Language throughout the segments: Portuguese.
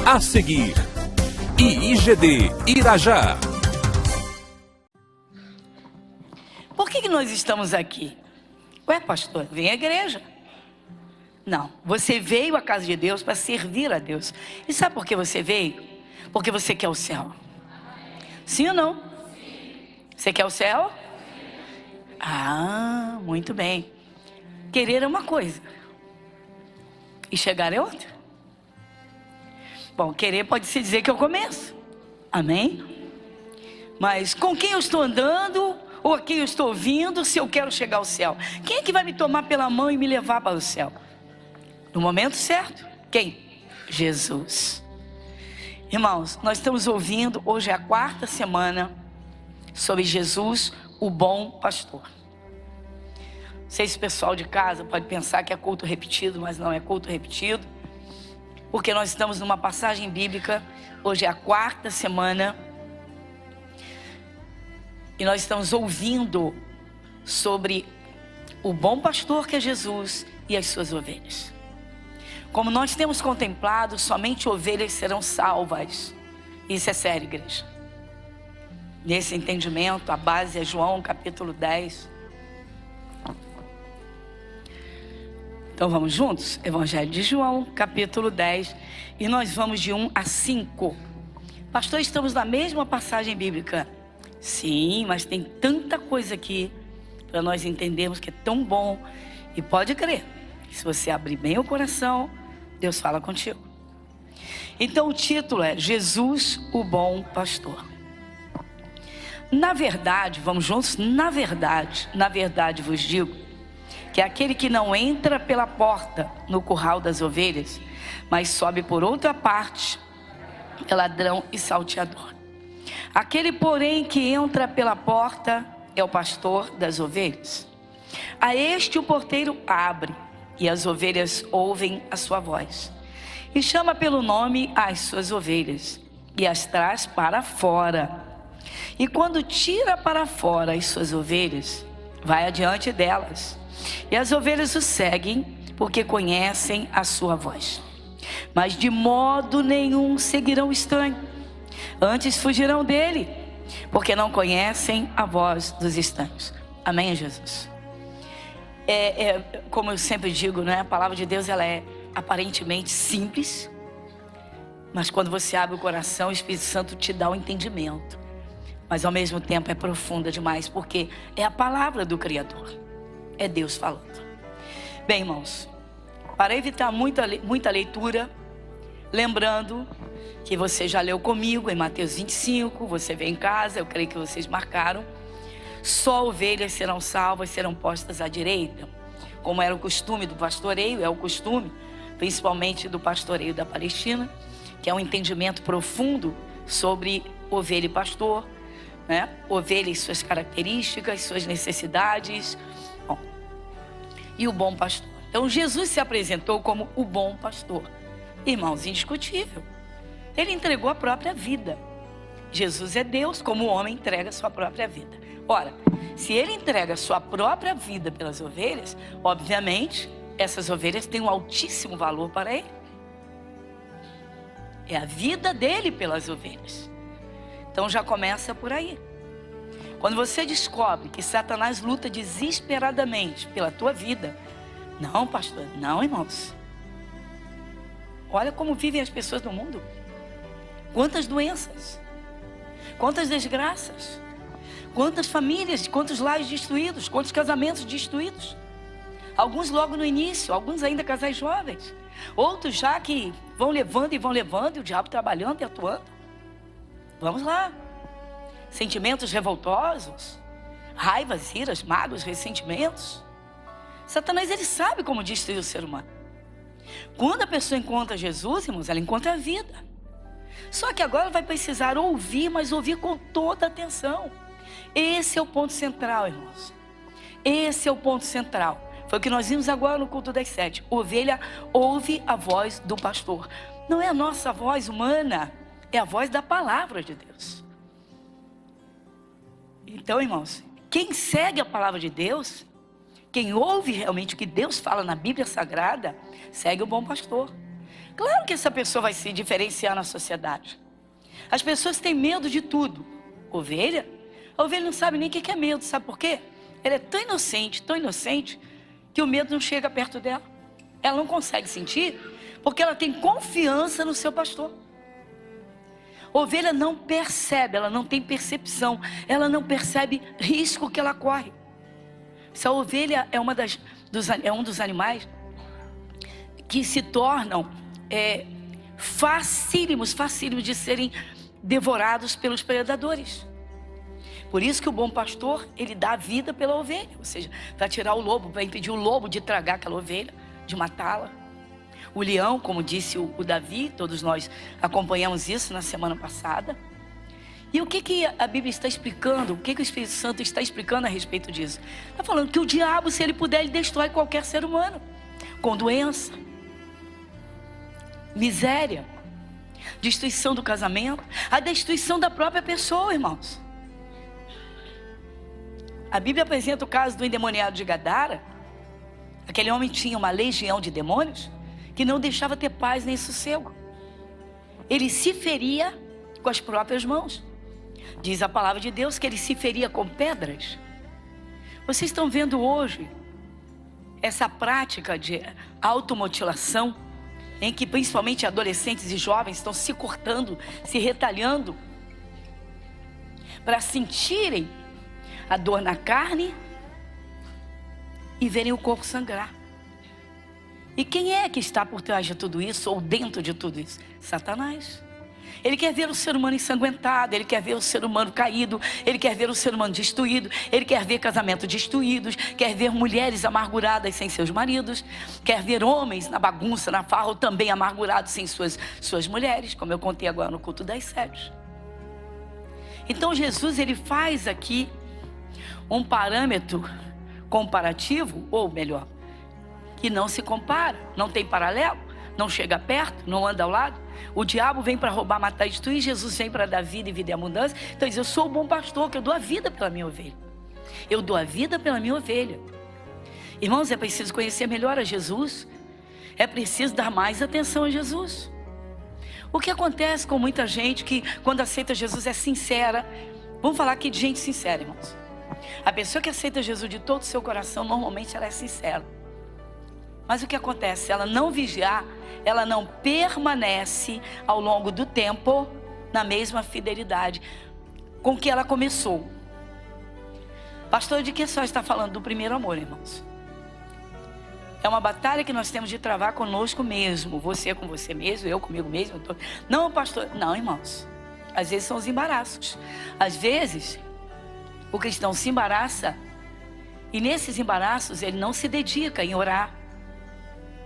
A seguir, IIGD Irajá. Por que nós estamos aqui? Ué, pastor, vem à igreja. Não, você veio à casa de Deus para servir a Deus. E sabe por que você veio? Porque você quer o céu. Sim ou não? Você quer o céu? Ah, muito bem. Querer é uma coisa e chegar é outra. Bom, querer pode se dizer que é o começo. Amém? Mas com quem eu estou andando ou a quem eu estou ouvindo se eu quero chegar ao céu? Quem é que vai me tomar pela mão e me levar para o céu? No momento certo. Quem? Jesus. Irmãos, nós estamos ouvindo, hoje é a 4ª semana, sobre Jesus, o bom pastor. Não sei se o pessoal de casa pode pensar que é culto repetido, mas não é culto repetido, porque nós estamos numa passagem bíblica, hoje é a 4ª semana, e nós estamos ouvindo sobre o bom pastor que é Jesus e as suas ovelhas. Como nós temos contemplado, somente ovelhas serão salvas. Isso é sério, igreja. Nesse entendimento, a base é João capítulo 10. Então vamos juntos? Evangelho de João, capítulo 10. E nós vamos de 1 a 5. Pastor, estamos na mesma passagem bíblica. Sim, mas tem tanta coisa aqui para nós entendermos que é tão bom. E pode crer, se você abrir bem o coração, Deus fala contigo. Então o título é Jesus, o bom pastor. Na verdade, vamos juntos? Na verdade vos digo, que aquele que não entra pela porta no curral das ovelhas, mas sobe por outra parte, é ladrão e salteador. Aquele, porém, que entra pela porta é o pastor das ovelhas. A este o porteiro abre, e as ovelhas ouvem a sua voz. E chama pelo nome as suas ovelhas, e as traz para fora. E quando tira para fora as suas ovelhas, vai adiante delas. E as ovelhas o seguem, porque conhecem a sua voz. Mas de modo nenhum seguirão o estranho. Antes fugirão dele, porque não conhecem a voz dos estranhos. Amém, Jesus? Como eu sempre digo, né? A palavra de Deus, ela é aparentemente simples, mas quando você abre o coração, o Espírito Santo te dá o entendimento. Mas ao mesmo tempo é profunda demais, porque é a palavra do Criador. É Deus falando. Bem, irmãos, para evitar muita leitura, lembrando que você já leu comigo em Mateus 25, você vê em casa, eu creio que vocês marcaram. Só ovelhas serão salvas, serão postas à direita, como era o costume do pastoreio, é o costume, principalmente do pastoreio da Palestina, que é um entendimento profundo sobre ovelha e pastor, né? Ovelha e suas características, suas necessidades. Bom, e o bom pastor. Então Jesus se apresentou como o bom pastor. Irmãos, indiscutível. Ele entregou a própria vida. Jesus é Deus, como o homem entrega a sua própria vida. Ora, se ele entrega a sua própria vida pelas ovelhas, obviamente, essas ovelhas têm um altíssimo valor para ele. É a vida dele pelas ovelhas. Então já começa por aí. Quando você descobre que Satanás luta desesperadamente pela tua vida, não, pastor, não, irmãos. Olha como vivem as pessoas no mundo. Quantas doenças, quantas desgraças, quantas famílias, quantos lares destruídos, quantos casamentos destruídos. Alguns logo no início, alguns ainda casais jovens. Outros já que vão levando e o diabo trabalhando e atuando. Vamos lá. Sentimentos revoltosos, raivas, iras, mágoas, ressentimentos. Satanás, ele sabe como destruir o ser humano. Quando a pessoa encontra Jesus, irmãos, ela encontra a vida. Só que agora vai precisar ouvir, mas ouvir com toda atenção. Esse é o ponto central, irmãos. Esse é o ponto central. Foi o que nós vimos agora no culto das 7. Ovelha ouve a voz do pastor. Não é a nossa voz humana, é a voz da palavra de Deus. Então, irmãos, quem segue a palavra de Deus, quem ouve realmente o que Deus fala na Bíblia Sagrada, segue o bom pastor. Claro que essa pessoa vai se diferenciar na sociedade. As pessoas têm medo de tudo. A ovelha não sabe nem o que é medo, sabe por quê? Ela é tão inocente, que o medo não chega perto dela. Ela não consegue sentir, porque ela tem confiança no seu pastor. A ovelha não percebe, ela não tem percepção, ela não percebe risco que ela corre. Essa ovelha é um dos animais que se tornam facílimos de serem devorados pelos predadores. Por isso que o bom pastor, ele dá a vida pela ovelha, ou seja, para tirar o lobo, para impedir o lobo de tragar aquela ovelha, de matá-la. O leão, como disse o Davi, todos nós acompanhamos isso na semana passada. E o que a Bíblia está explicando? O que o Espírito Santo está explicando a respeito disso? Está falando que o diabo, se ele puder, ele destrói qualquer ser humano, com doença, miséria, destruição do casamento, a destruição da própria pessoa, irmãos. A Bíblia apresenta o caso do endemoniado de Gadara. Aquele homem tinha uma legião de demônios que não deixava ter paz nem sossego. Ele se feria com as próprias mãos. Diz a palavra de Deus que ele se feria com pedras. Vocês estão vendo hoje essa prática de automutilação, em que principalmente adolescentes e jovens estão se cortando, se retalhando, para sentirem a dor na carne e verem o corpo sangrar. E quem é que está por trás de tudo isso, ou dentro de tudo isso? Satanás. Ele quer ver o ser humano ensanguentado, ele quer ver o ser humano caído, ele quer ver o ser humano destruído, ele quer ver casamentos destruídos, quer ver mulheres amarguradas sem seus maridos, quer ver homens na bagunça, na farra, ou também amargurados sem suas mulheres, como eu contei agora no culto das 7. Então Jesus, ele faz aqui um parâmetro comparativo, ou melhor, que não se compara, não tem paralelo, não chega perto, não anda ao lado. O diabo vem para roubar, matar e destruir, Jesus vem para dar vida e vida e abundância. Então diz, eu sou o bom pastor, que eu dou a vida pela minha ovelha. Eu dou a vida pela minha ovelha. Irmãos, é preciso conhecer melhor a Jesus, é preciso dar mais atenção a Jesus. O que acontece com muita gente que quando aceita Jesus é sincera? Vamos falar aqui de gente sincera, irmãos. A pessoa que aceita Jesus de todo o seu coração, normalmente ela é sincera. Mas o que acontece? Se ela não vigiar, ela não permanece ao longo do tempo na mesma fidelidade com que ela começou. Pastor, de que só está falando? Do primeiro amor, irmãos. É uma batalha que nós temos de travar conosco mesmo. Você com você mesmo, eu comigo mesmo. Não, pastor. Não, irmãos. Às vezes são os embaraços. Às vezes, o cristão se embaraça e nesses embaraços ele não se dedica em orar,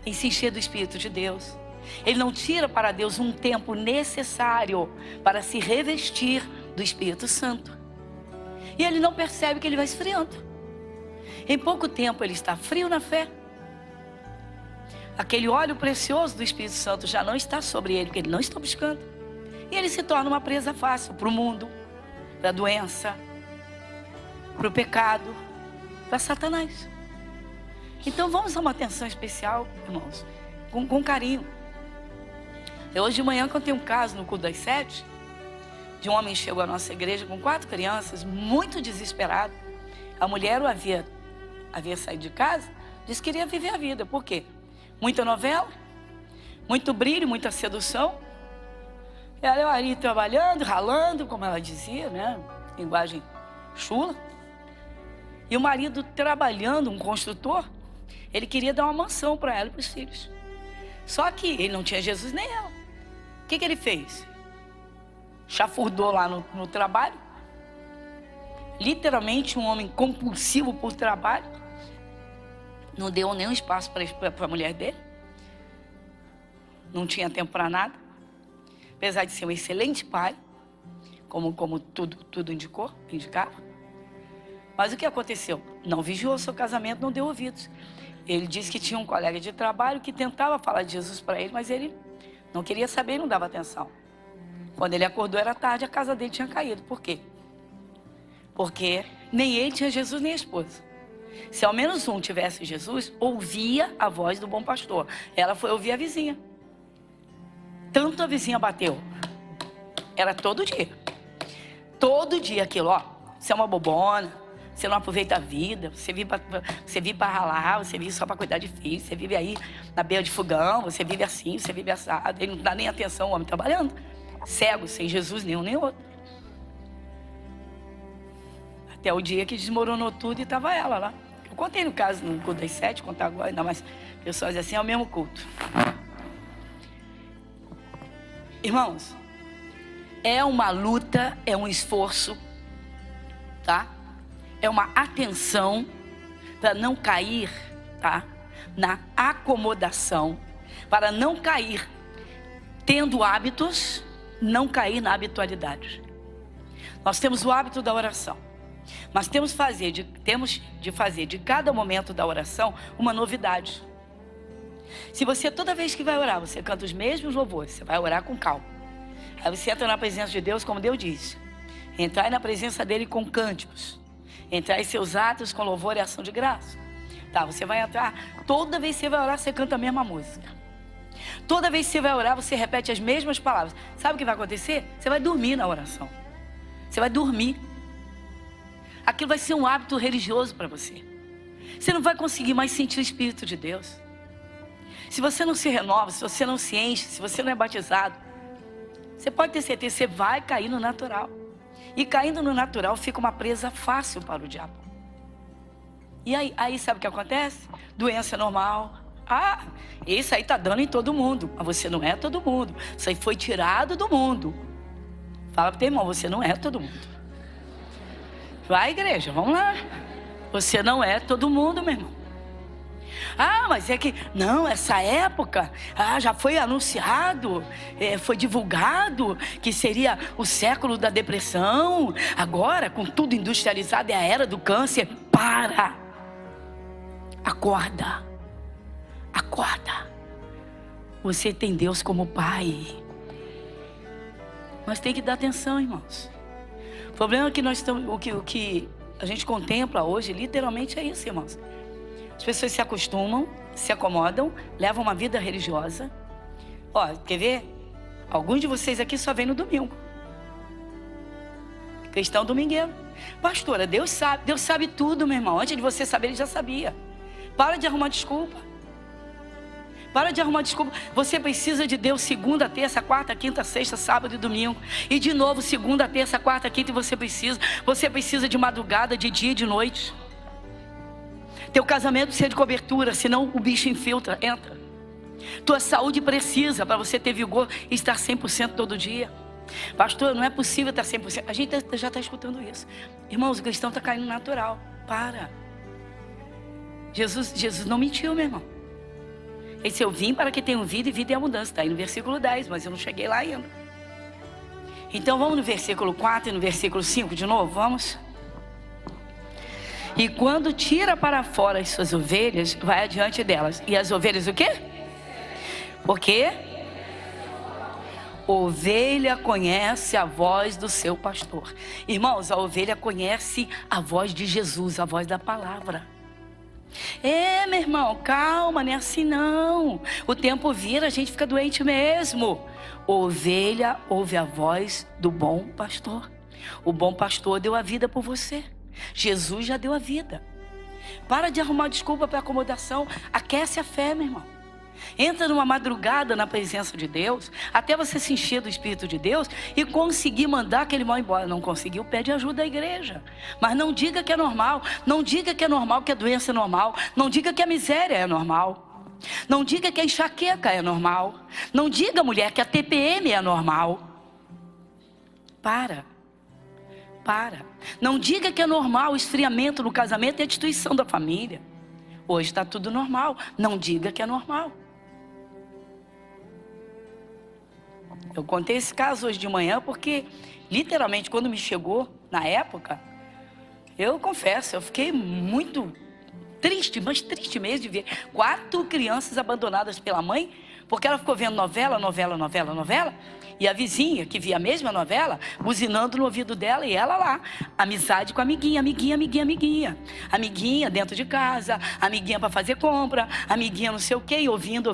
em se encher do Espírito de Deus. Ele não tira para Deus um tempo necessário para se revestir do Espírito Santo. E ele não percebe que ele vai esfriando. Em pouco tempo ele está frio na fé. Aquele óleo precioso do Espírito Santo já não está sobre ele, porque ele não está buscando. E ele se torna uma presa fácil para o mundo, para a doença, para o pecado, para Satanás. Então vamos dar uma atenção especial, irmãos, com carinho. Hoje de manhã contei um caso no culto das 7, de um homem que chegou à nossa igreja com 4 crianças, muito desesperado. A mulher o havia saído de casa, disse que queria viver a vida. Por quê? Muita novela, muito brilho, muita sedução. Ela ali trabalhando, ralando, como ela dizia, né? Linguagem chula. E o marido trabalhando, um construtor, ele queria dar uma mansão para ela e para os filhos. Só que ele não tinha Jesus nem ela. O que ele fez? Chafurdou lá no trabalho. Literalmente um homem compulsivo por trabalho. Não deu nenhum espaço para a mulher dele. Não tinha tempo para nada. Apesar de ser um excelente pai, como tudo indicava. Mas o que aconteceu? Não vigiou seu casamento, não deu ouvidos. Ele disse que tinha um colega de trabalho que tentava falar de Jesus para ele, mas ele não queria saber e não dava atenção. Quando ele acordou era tarde, a casa dele tinha caído. Por quê? Porque nem ele tinha Jesus, nem a esposa. Se ao menos um tivesse Jesus, ouvia a voz do bom pastor. Ela foi ouvir a vizinha. tanto a vizinha bateu. Era todo dia. Todo dia aquilo, ó. Você é uma bobona, você não aproveita a vida, você vive para ralar, você vive só para cuidar de filhos, você vive aí na beira de fogão, você vive assim, você vive assado. Ele não dá nem atenção ao homem trabalhando. Cego, sem Jesus nenhum nem outro. Até o dia que desmoronou tudo e estava ela lá. Eu contei no caso, no culto das 7, contar agora, ainda mais pessoas assim, é o mesmo culto. Irmãos, é uma luta, é um esforço, tá? É uma atenção para não cair, tá? Na acomodação, para não cair tendo hábitos, não cair na habitualidade. Nós temos o hábito da oração, mas temos de fazer de cada momento da oração uma novidade. Se você toda vez que vai orar, você canta os mesmos louvores, você vai orar com calma. Aí você entra na presença de Deus, como Deus disse. Entrar na presença dele com cânticos. Entrar em seus atos com louvor e ação de graça. Tá, você vai entrar, toda vez que você vai orar, você canta a mesma música. Toda vez que você vai orar, você repete as mesmas palavras. Sabe o que vai acontecer? Você vai dormir na oração. Você vai dormir. Aquilo vai ser um hábito religioso para você. Você não vai conseguir mais sentir o Espírito de Deus. Se você não se renova, se você não se enche, se você não é batizado, você pode ter certeza, você vai cair no natural. E caindo no natural fica uma presa fácil para o diabo. E aí sabe o que acontece? Doença normal. Ah, isso aí tá dando em todo mundo. Mas você não é todo mundo. Isso aí foi tirado do mundo. Fala pro teu irmão, você não é todo mundo. Vai, igreja, vamos lá. Você não é todo mundo, meu irmão. Ah, mas é que, não, essa época, já foi anunciado, foi divulgado que seria o século da depressão. Agora, com tudo industrializado, é a era do câncer. Para! Acorda! Acorda! Você tem Deus como Pai. Mas tem que dar atenção, irmãos. O problema é que nós estamos, o que a gente contempla hoje, literalmente é isso, irmãos. As pessoas se acostumam, se acomodam, levam uma vida religiosa. Ó, quer ver? Alguns de vocês aqui só vêm no domingo. Cristão domingueiro. Pastora, Deus sabe tudo, meu irmão. Antes de você saber, Ele já sabia. Para de arrumar desculpa. Para de arrumar desculpa. Você precisa de Deus segunda, terça, quarta, quinta, sexta, sábado e domingo. E de novo, segunda, terça, quarta, quinta, e você precisa. Você precisa de madrugada, de dia e de noite. Teu casamento precisa de cobertura, senão o bicho infiltra, entra. Tua saúde precisa para você ter vigor e estar 100% todo dia. Pastor, não é possível estar 100%. A gente já está escutando isso. Irmãos, o cristão está caindo natural. Para. Jesus não mentiu, meu irmão. Ele disse, eu vim para que tenham vida e vida em abundância. Está aí no versículo 10, mas eu não cheguei lá ainda. Então vamos no versículo 4 e no versículo 5 de novo, vamos? E quando tira para fora as suas ovelhas, vai adiante delas. E as ovelhas o quê? Porque ovelha conhece a voz do seu pastor. Irmãos, a ovelha conhece a voz de Jesus, a voz da palavra. Meu irmão, calma, não é assim não. O tempo vira, a gente fica doente mesmo. Ovelha ouve a voz do bom pastor. O bom pastor deu a vida por você. Jesus já deu a vida. Para de arrumar desculpa para acomodação. Aquece a fé, meu irmão. Entra numa madrugada na presença de Deus, até você se encher do Espírito de Deus e conseguir mandar aquele mal embora. Não conseguiu, pede ajuda à igreja. Mas não diga que é normal. Não diga que é normal, que a doença é normal. Não diga que a miséria é normal. Não diga que a enxaqueca é normal. Não diga, mulher, que a TPM é normal. Para. Não diga que é normal o esfriamento no casamento e a destruição da família. Hoje está tudo normal. Não diga que é normal. Eu contei esse caso hoje de manhã porque, literalmente, quando me chegou, na época, eu confesso, eu fiquei muito triste, mas triste mesmo de ver 4 crianças abandonadas pela mãe, porque ela ficou vendo novela, e a vizinha, que via a mesma novela, buzinando no ouvido dela, e ela lá, amizade com a amiguinha dentro de casa, amiguinha para fazer compra, amiguinha não sei o quê, ouvindo.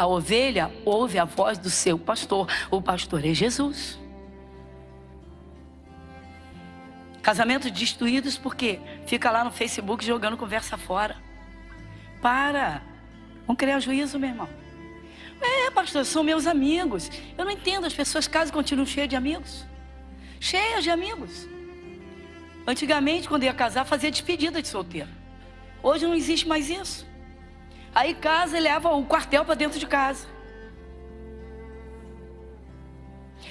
A ovelha ouve a voz do seu pastor. O pastor é Jesus. Casamentos destruídos porque fica lá no Facebook jogando conversa fora. Para. Vamos criar juízo, meu irmão. Pastor, são meus amigos. Eu não entendo, as pessoas casam e continuam cheias de amigos. Cheias de amigos. Antigamente, quando ia casar, fazia despedida de solteiro. Hoje não existe mais isso. Aí casa e leva o quartel para dentro de casa.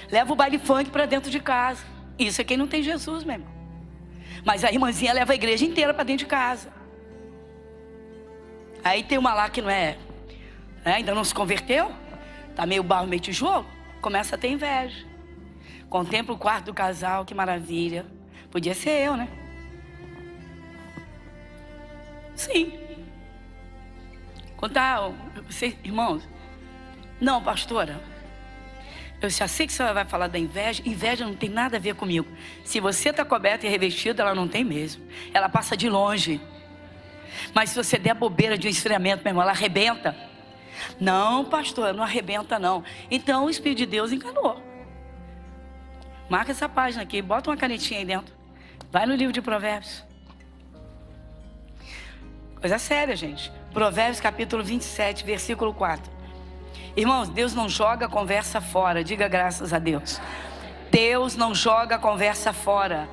Leva o baile funk para dentro de casa. Isso é quem não tem Jesus, meu irmão. Mas a irmãzinha leva a igreja inteira para dentro de casa. Aí tem uma lá que não ainda não se converteu, tá meio barro, meio tijolo, começa a ter inveja. Contempla o quarto do casal, que maravilha. Podia ser eu, né? Sim. Contar, vocês, irmãos. Não, pastora, eu já sei que você vai falar da inveja. Inveja não tem nada a ver comigo. Se você está coberta e revestida, ela não tem mesmo. Ela passa de longe. Mas se você der bobeira de um esfriamento, meu irmão, ela arrebenta. Não, pastor, não arrebenta não. Então o Espírito de Deus enganou. Marca essa página aqui, bota uma canetinha aí dentro. Vai no livro de Provérbios. Coisa séria, gente. Provérbios capítulo 27, versículo 4. Irmãos, Deus não joga a conversa fora. Diga graças a Deus. Deus não joga a conversa fora.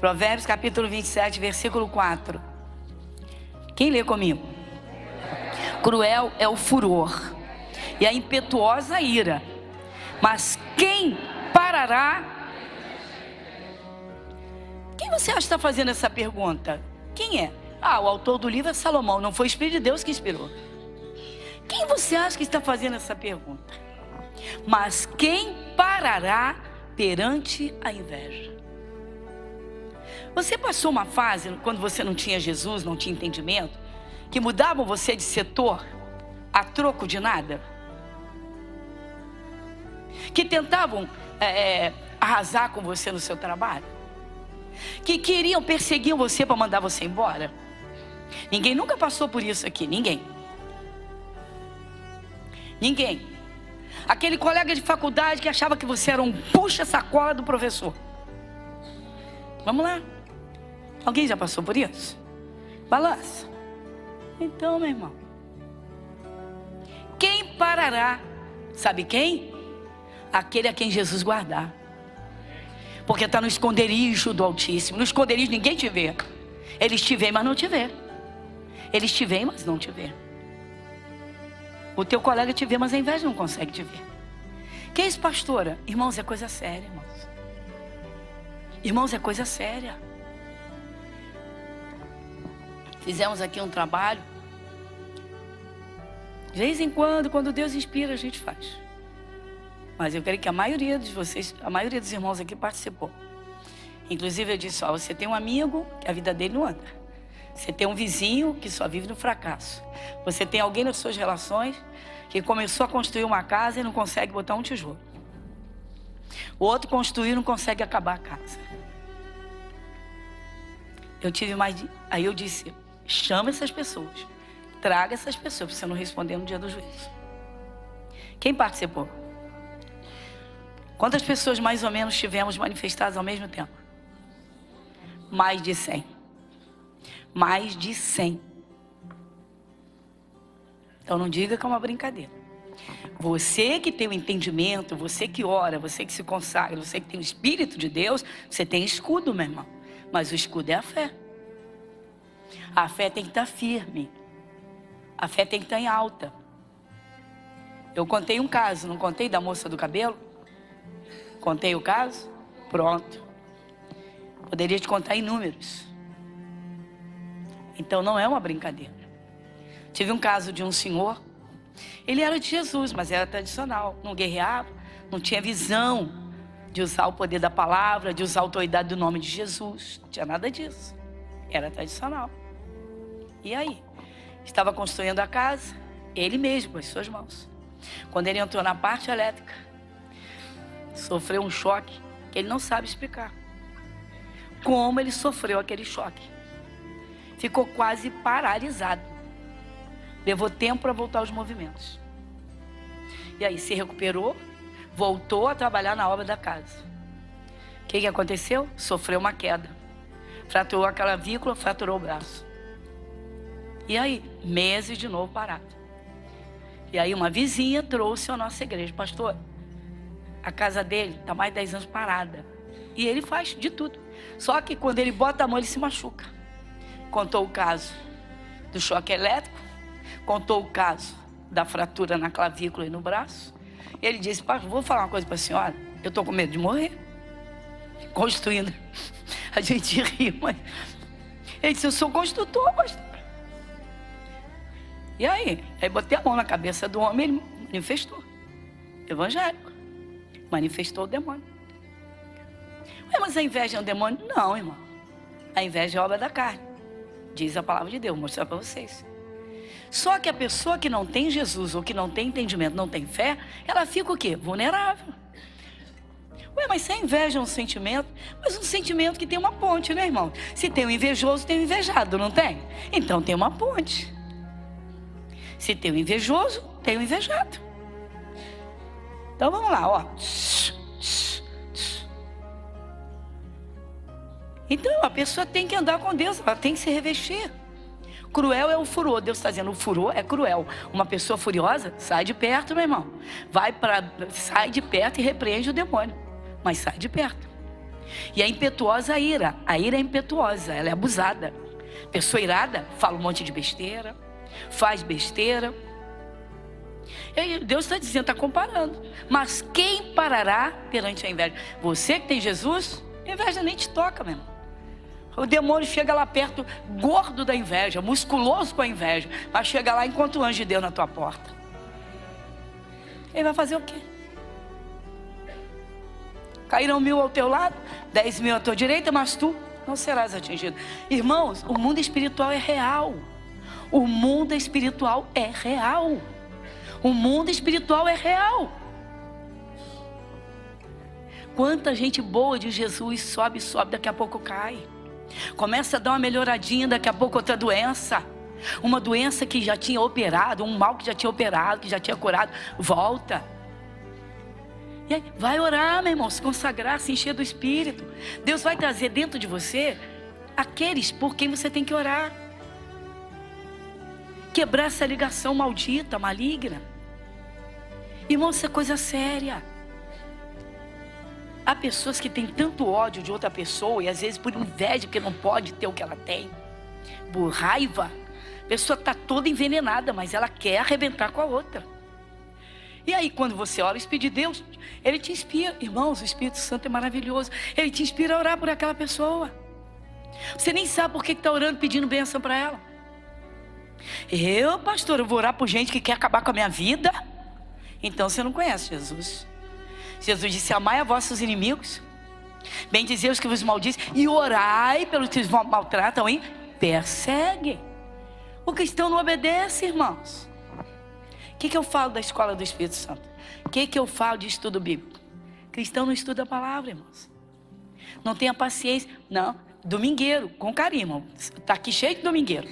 Provérbios capítulo 27, versículo 4. Quem lê comigo? Cruel é o furor e a impetuosa ira, mas quem parará? Quem você acha que está fazendo essa pergunta? Quem é? O autor do livro é Salomão, não foi o Espírito de Deus que inspirou. Quem você acha que está fazendo essa pergunta? Mas quem parará perante a inveja? Você passou uma fase, quando você não tinha Jesus, não tinha entendimento, que mudavam você de setor a troco de nada? Que tentavam arrasar com você no seu trabalho? Que perseguiam você para mandar você embora? Ninguém nunca passou por isso aqui, ninguém. Ninguém. Aquele colega de faculdade que achava que você era um puxa-sacola do professor. Vamos lá. Alguém já passou por isso? Balança. Então, meu irmão, quem parará? Sabe quem? Aquele a quem Jesus guardar. Porque está no esconderijo do Altíssimo. No esconderijo ninguém te vê. Eles te veem, mas não te vê. Eles te veem, mas não te vê. O teu colega te vê, mas a inveja não consegue te ver. Que é isso, pastora? Irmãos, é coisa séria, irmãos. Irmãos, é coisa séria. Fizemos aqui um trabalho. De vez em quando Deus inspira, a gente faz. Mas eu creio que a maioria de vocês, a maioria dos irmãos aqui participou. Inclusive eu disse, você tem um amigo que a vida dele não anda. Você tem um vizinho que só vive no fracasso. Você tem alguém nas suas relações que começou a construir uma casa e não consegue botar um tijolo. O outro construiu e não consegue acabar a casa. Aí eu disse, chama essas pessoas. Traga essas pessoas para você não responder no dia do juízo. Quem participou? Quantas pessoas mais ou menos tivemos manifestadas ao mesmo tempo? Mais de 100. Mais de 100. Então não diga que é uma brincadeira. Você que tem o entendimento, você que ora, você que se consagra, você que tem o Espírito de Deus, você tem escudo, meu irmão. Mas o escudo é a fé. A fé tem que estar firme. A fé tem que estar em alta. Eu contei um caso, não contei da moça do cabelo? Contei o caso? Pronto. Poderia te contar inúmeros. Então não é uma brincadeira. Tive um caso de um senhor. Ele era de Jesus, mas era tradicional. Não guerreava, não tinha visão de usar o poder da palavra, de usar a autoridade do nome de Jesus. Não tinha nada disso. Era tradicional. E aí? Estava construindo a casa, ele mesmo, com as suas mãos. Quando ele entrou na parte elétrica, sofreu um choque que ele não sabe explicar. Como ele sofreu aquele choque? Ficou quase paralisado. Levou tempo para voltar aos movimentos. E aí se recuperou, voltou a trabalhar na obra da casa. O que aconteceu? Sofreu uma queda. Fraturou a clavícula, fraturou o braço. E aí, meses de novo parado. E aí uma vizinha trouxe à nossa igreja: pastor, a casa dele está mais de 10 anos parada. E ele faz de tudo. Só que quando ele bota a mão, ele se machuca. Contou o caso do choque elétrico, contou o caso da fratura na clavícula e no braço. E ele disse: pastor, vou falar uma coisa para a senhora, eu estou com medo de morrer. Construindo. A gente ri, mas ele disse: eu sou construtor, pastor. E aí botei a mão na cabeça do homem, ele manifestou. Evangélico. Manifestou o demônio. Ué, mas a inveja é um demônio? Não, irmão. A inveja é obra da carne. Diz a palavra de Deus, vou mostrar para vocês. Só que a pessoa que não tem Jesus, ou que não tem entendimento, não tem fé, ela fica o quê? Vulnerável. Ué, mas se a inveja é um sentimento, mas um sentimento que tem uma ponte, né, irmão? Se tem um invejoso, tem um invejado, não tem? Então tem uma ponte. Se tem um invejoso, tem um invejado. Então vamos lá, ó. Então a pessoa tem que andar com Deus, ela tem que se revestir. Cruel é o furor. Deus está dizendo: o furor é cruel. Uma pessoa furiosa, sai de perto, meu irmão. Sai de perto e repreende o demônio. Mas sai de perto. E é impetuosa a ira. A ira é impetuosa, ela é abusada. Pessoa irada fala um monte de besteira, faz besteira. E Deus está dizendo, está comparando. Mas quem parará perante a inveja? Você que tem Jesus, a inveja nem te toca, meu irmão. O demônio chega lá perto, gordo da inveja, musculoso com a inveja, vai chegar lá e encontra o anjo de Deus na tua porta. Ele vai fazer o quê? Cairão 1000 ao teu lado, 10.000 à tua direita, mas tu não serás atingido. Irmãos, o mundo espiritual é real. O mundo espiritual é real. O mundo espiritual é real. Quanta gente boa de Jesus sobe, daqui a pouco cai. Começa a dar uma melhoradinha, daqui a pouco outra doença. Uma doença que já tinha operado, um mal que já tinha operado, que já tinha curado, volta. E aí, vai orar, meu irmão, se consagrar, se encher do Espírito. Deus vai trazer dentro de você aqueles por quem você tem que orar. Quebrar essa ligação maldita, maligna. Irmão, isso é coisa séria. Há pessoas que têm tanto ódio de outra pessoa, e às vezes por inveja, porque não pode ter o que ela tem, por raiva. A pessoa está toda envenenada, mas ela quer arrebentar com a outra. E aí quando você ora, o Espírito de Deus, ele te inspira. Irmãos, o Espírito Santo é maravilhoso. Ele te inspira a orar por aquela pessoa. Você nem sabe por que está orando, pedindo bênção para ela. Pastor, eu vou orar por gente que quer acabar com a minha vida? Então você não conhece Jesus. Jesus disse: amai a vossos inimigos, bendizei os que vos maldizem, e orai pelos que vos maltratam e perseguem. O cristão não obedece, irmãos. O que eu falo da escola do Espírito Santo? O que eu falo de estudo bíblico? Cristão não estuda a palavra, irmãos. Não tenha paciência. Não, domingueiro, com carinho, irmão. Está aqui cheio de domingueiro,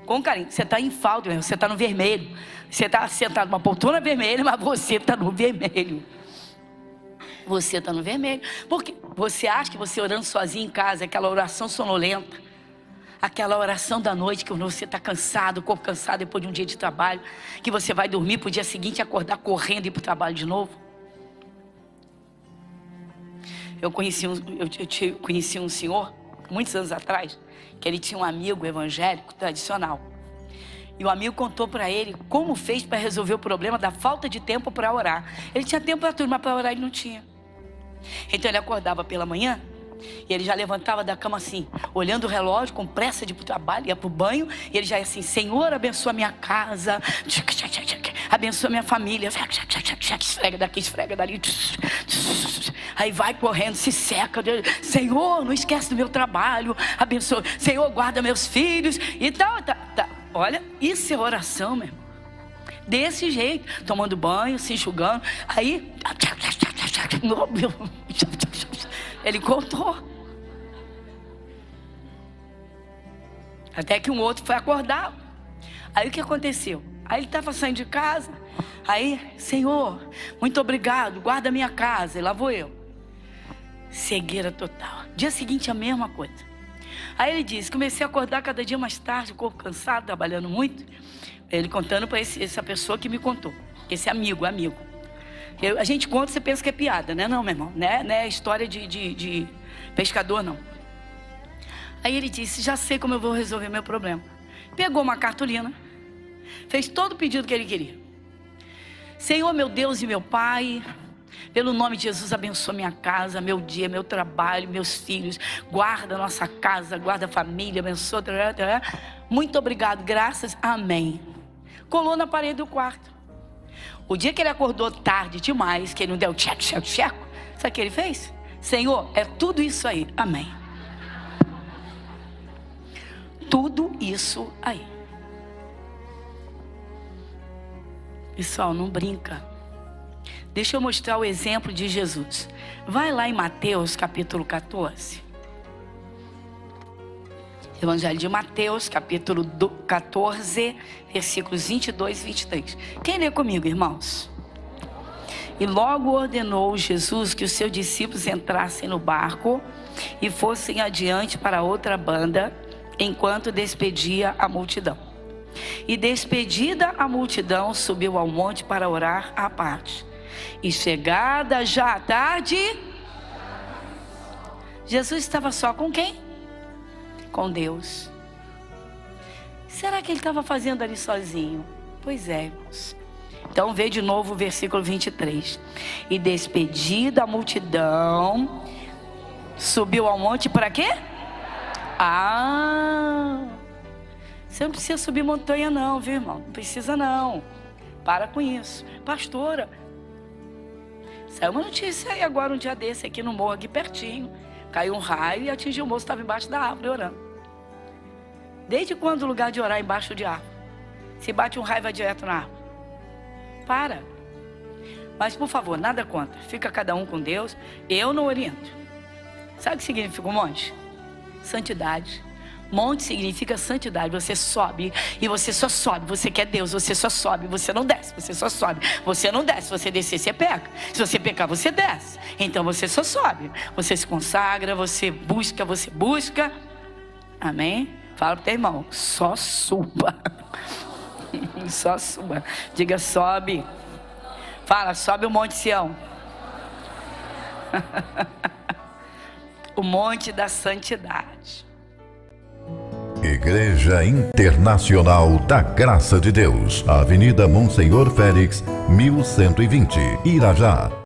com carinho. Você está em falta, irmão. Você está no vermelho. Você está sentado numa poltrona vermelha, mas você está no vermelho. Você está no vermelho. Porque você acha que você orando sozinho em casa, aquela oração sonolenta, aquela oração da noite, que você está cansado, o corpo cansado depois de um dia de trabalho, que você vai dormir para o dia seguinte acordar correndo e ir para o trabalho de novo. Eu conheci um senhor, muitos anos atrás, que ele tinha um amigo evangélico tradicional. E o amigo contou para ele como fez para resolver o problema da falta de tempo para orar. Ele tinha tempo para tudo, mas para orar ele não tinha. Então ele acordava pela manhã e ele já levantava da cama assim, olhando o relógio, com pressa de ir para o trabalho, ia para o banho. E ele já ia assim: Senhor, abençoa a minha casa, abençoa a minha família, esfrega daqui, esfrega dali. Aí vai correndo, se seca. Senhor, não esquece do meu trabalho, abençoa. Senhor, guarda meus filhos e tal. Olha, isso é oração, meu irmão. Desse jeito, tomando banho, se enxugando. Aí ele contou. Até que um outro foi acordar. Aí o que aconteceu? Aí ele estava saindo de casa. Aí, Senhor, muito obrigado, guarda a minha casa. E lá vou eu. Cegueira total. Dia seguinte a mesma coisa. Aí ele disse, comecei a acordar cada dia mais tarde, o corpo cansado, trabalhando muito. Ele contando para essa pessoa que me contou. Esse amigo. A gente conta, você pensa que é piada, né? Não, meu irmão, não é história de pescador, não. Aí ele disse, já sei como eu vou resolver meu problema. Pegou uma cartolina, fez todo o pedido que ele queria. Senhor, meu Deus e meu Pai, pelo nome de Jesus, abençoa minha casa, meu dia, meu trabalho, meus filhos. Guarda a nossa casa, guarda a família, abençoa. Muito obrigado, graças, amém. Colou na parede do quarto. O dia que ele acordou tarde demais, que ele não deu tcheco, sabe o que ele fez? Senhor, é tudo isso aí, amém. Tudo isso aí. Pessoal, não brinca. Deixa eu mostrar o exemplo de Jesus. Vai lá em Mateus capítulo 14. Evangelho de Mateus capítulo 14, versículos 22 e 23. Quem lê comigo, irmãos? E logo ordenou Jesus que os seus discípulos entrassem no barco e fossem adiante para outra banda, enquanto despedia a multidão. E despedida a multidão, subiu ao monte para orar à parte. E chegada já a tarde, Jesus estava só com quem? Com Deus. Será que ele estava fazendo ali sozinho? Pois é, irmãos. Então vê de novo o versículo 23. E despedida a multidão, subiu ao monte para quê? Você não precisa subir montanha não, viu, irmão? Não precisa não. Para com isso. Pastora, saiu uma notícia aí agora, um dia desse, aqui no morro, aqui pertinho. Caiu um raio e atingiu o moço, estava embaixo da árvore orando. Desde quando o lugar de orar é embaixo de árvore? Se bate um raio, vai direto na árvore. Para. Mas por favor, nada contra. Fica cada um com Deus. Eu não oriento. Sabe o que significa um monte? Santidade. Monte significa santidade. Você sobe e você só sobe. Você quer Deus, você só sobe. Você não desce, você só sobe. Você não desce, se você descer, você peca. Se você pecar, você desce. Então você só sobe. Você se consagra, você busca. Amém? Fala pro teu irmão, só suba. Só suba. Diga, sobe. Fala, sobe o Monte Sião. O monte da santidade. Igreja Internacional da Graça de Deus, Avenida Monsenhor Félix, 1120, Irajá.